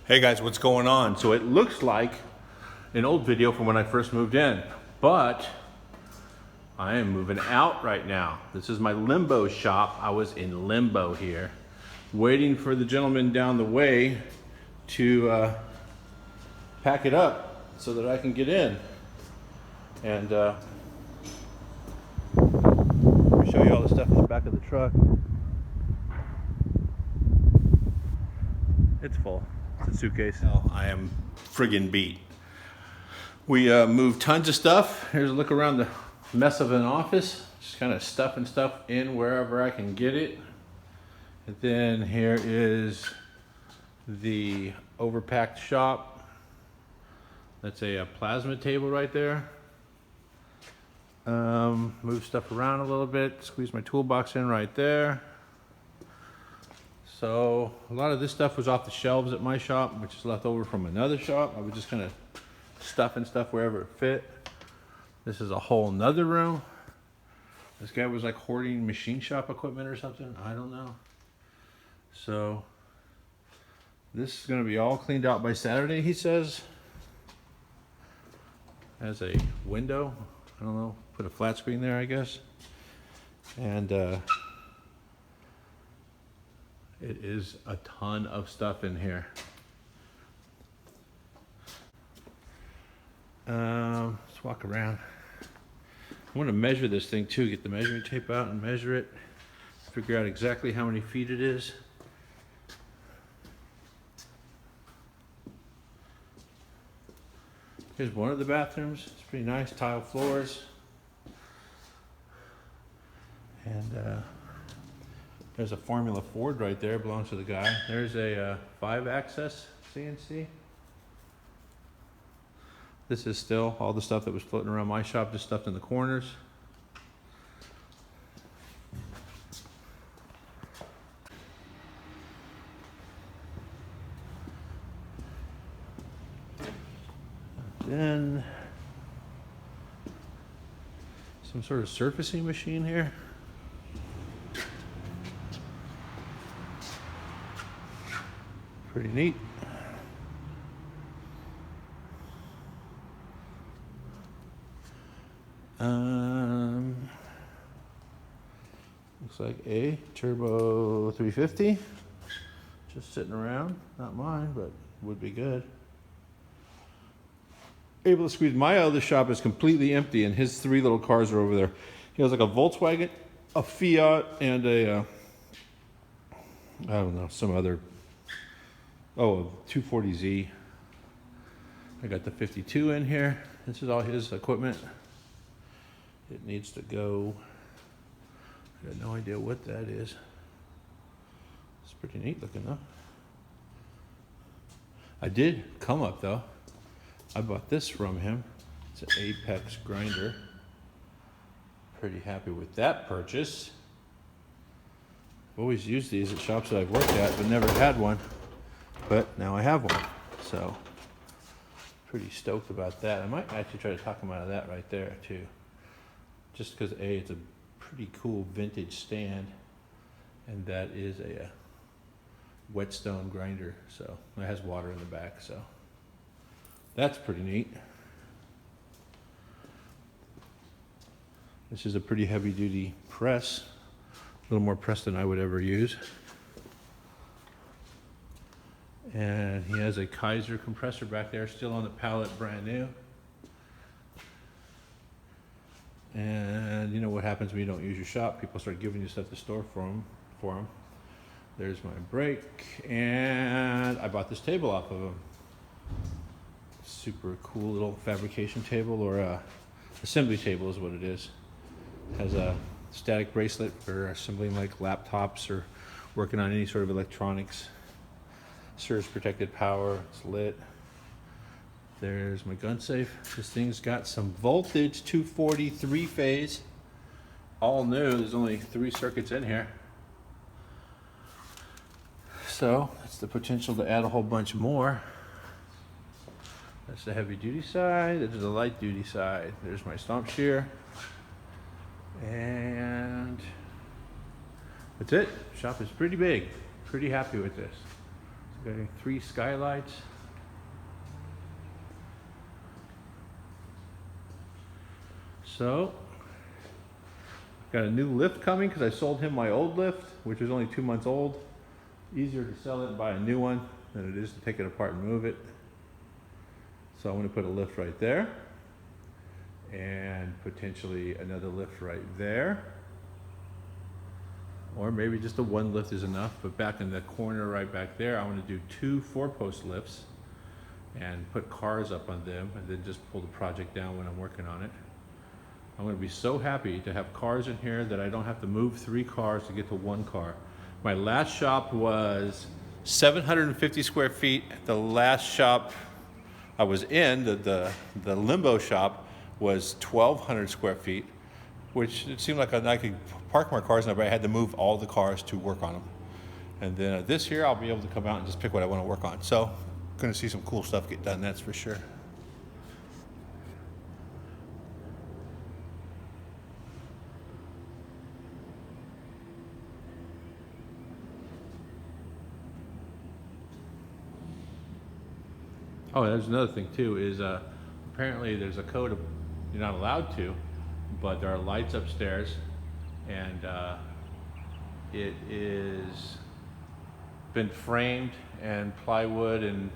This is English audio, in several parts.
Hey guys, what's going on? So it looks like an old video from when I first moved in, but I am moving out right now. This is my limbo shop. I was in limbo here, waiting for the gentleman down the way to pack it up so that I can get in. And let me show you all the stuff in the back of the truck. It's full. It's a suitcase. I am friggin' beat. We moved tons of stuff. Here's a look around the mess of an office. Just kind of stuffing stuff in wherever I can get it. And then here is the overpacked shop. That's a plasma table right there. Move stuff around a little bit. Squeeze my toolbox in right there. So a lot of this stuff was off the shelves at my shop, which is left over from another shop. I was just kind of stuffing stuff wherever it fit. This is a whole nother room. This guy was like hoarding machine shop equipment or something. I don't know. So this is going to be all cleaned out by Saturday, he says. Has a window. I don't know. Put a flat screen there, I guess. And it is a ton of stuff in here. Let's walk around. I want to measure this thing too. Get the measuring tape out and measure it. Figure out exactly how many feet it is. Here's one of the bathrooms. It's pretty nice, tile floors. And there's a Formula Ford right there, belongs to the guy. There's a 5-axis CNC. This is still all the stuff that was floating around my shop, just stuffed in the corners. Then some sort of surfacing machine here. Pretty neat. Looks like a turbo 350. Just sitting around. Not mine, but would be good. Able to squeeze. My other shop is completely empty, and his 3 little cars are over there. He has like a Volkswagen, a Fiat, and a I don't know, some other. Oh, a 240Z. I got the 52 in here. This is all his equipment. It needs to go. I got no idea what that is. It's pretty neat looking though. I did come up though. I bought this from him. It's an Apex grinder. Pretty happy with that purchase. I've always used these at shops that I've worked at, but never had one. But now I have one, so pretty stoked about that. I might actually try to talk him out of that right there too. Just because it's a pretty cool vintage stand, and that is a whetstone grinder, so it has water in the back, so that's pretty neat. This is a pretty heavy duty press, a little more press than I would ever use. And he has a Kaiser compressor back there, still on the pallet, brand new. And you know what happens when you don't use your shop? People start giving you stuff to store for them. There's my brake, and I bought this table off of him. Super cool little fabrication table, or assembly table is what it is. It has a static bracelet for assembling like laptops or working on any sort of electronics. Surge protected power, it's lit. There's my gun safe. This thing's got some voltage, 240 3-phase. All new, there's only 3 circuits in here. So that's the potential to add a whole bunch more. That's the heavy duty side, this is the light duty side. There's my stomp shear. And that's it. Shop is pretty big. Pretty happy with this. Getting 3 skylights. So, got a new lift coming because I sold him my old lift, which was only 2 months old. Easier to sell it and buy a new one than it is to take it apart and move it. So I'm going to put a lift right there, and potentially another lift right there. Or maybe just the one lift is enough, but back in the corner right back there, I want to do 2 4-post lifts and put cars up on them, and then just pull the project down when I'm working on it. I'm going to be so happy to have cars in here that I don't have to move 3 cars to get to 1 car. My last shop was 750 square feet. The last shop I was in, the limbo shop, was 1,200 square feet, which it seemed like I could park my cars in there, but I had to move all the cars to work on them. And then this year, I'll be able to come out and just pick what I want to work on. So, going to see some cool stuff get done, that's for sure. Oh, there's another thing too, is apparently there's a code of, you're not allowed to, but there are lights upstairs, and it is been framed and plywood and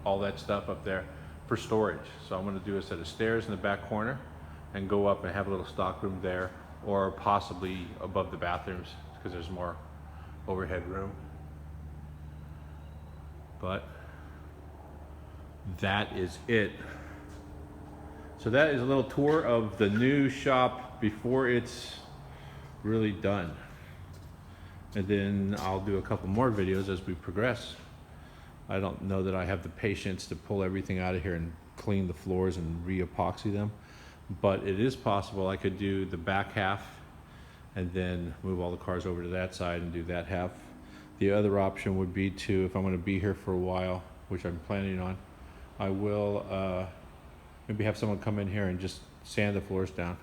all that stuff up there for storage. So I'm going to do a set of stairs in the back corner and go up and have a little stock room there, or possibly above the bathrooms because there's more overhead room. But that is it. So that is a little tour of the new shop before it's really done. And then I'll do a couple more videos as we progress. I don't know that I have the patience to pull everything out of here and clean the floors and re-epoxy them, but it is possible I could do the back half and then move all the cars over to that side and do that half. The other option would be to, if I'm going to be here for a while, which I'm planning on, I will maybe have someone come in here and just sand the floors down.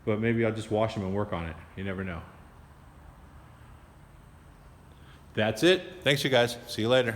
But maybe I'll just wash them and work on it. You never know. That's it. Thanks, you guys. See you later.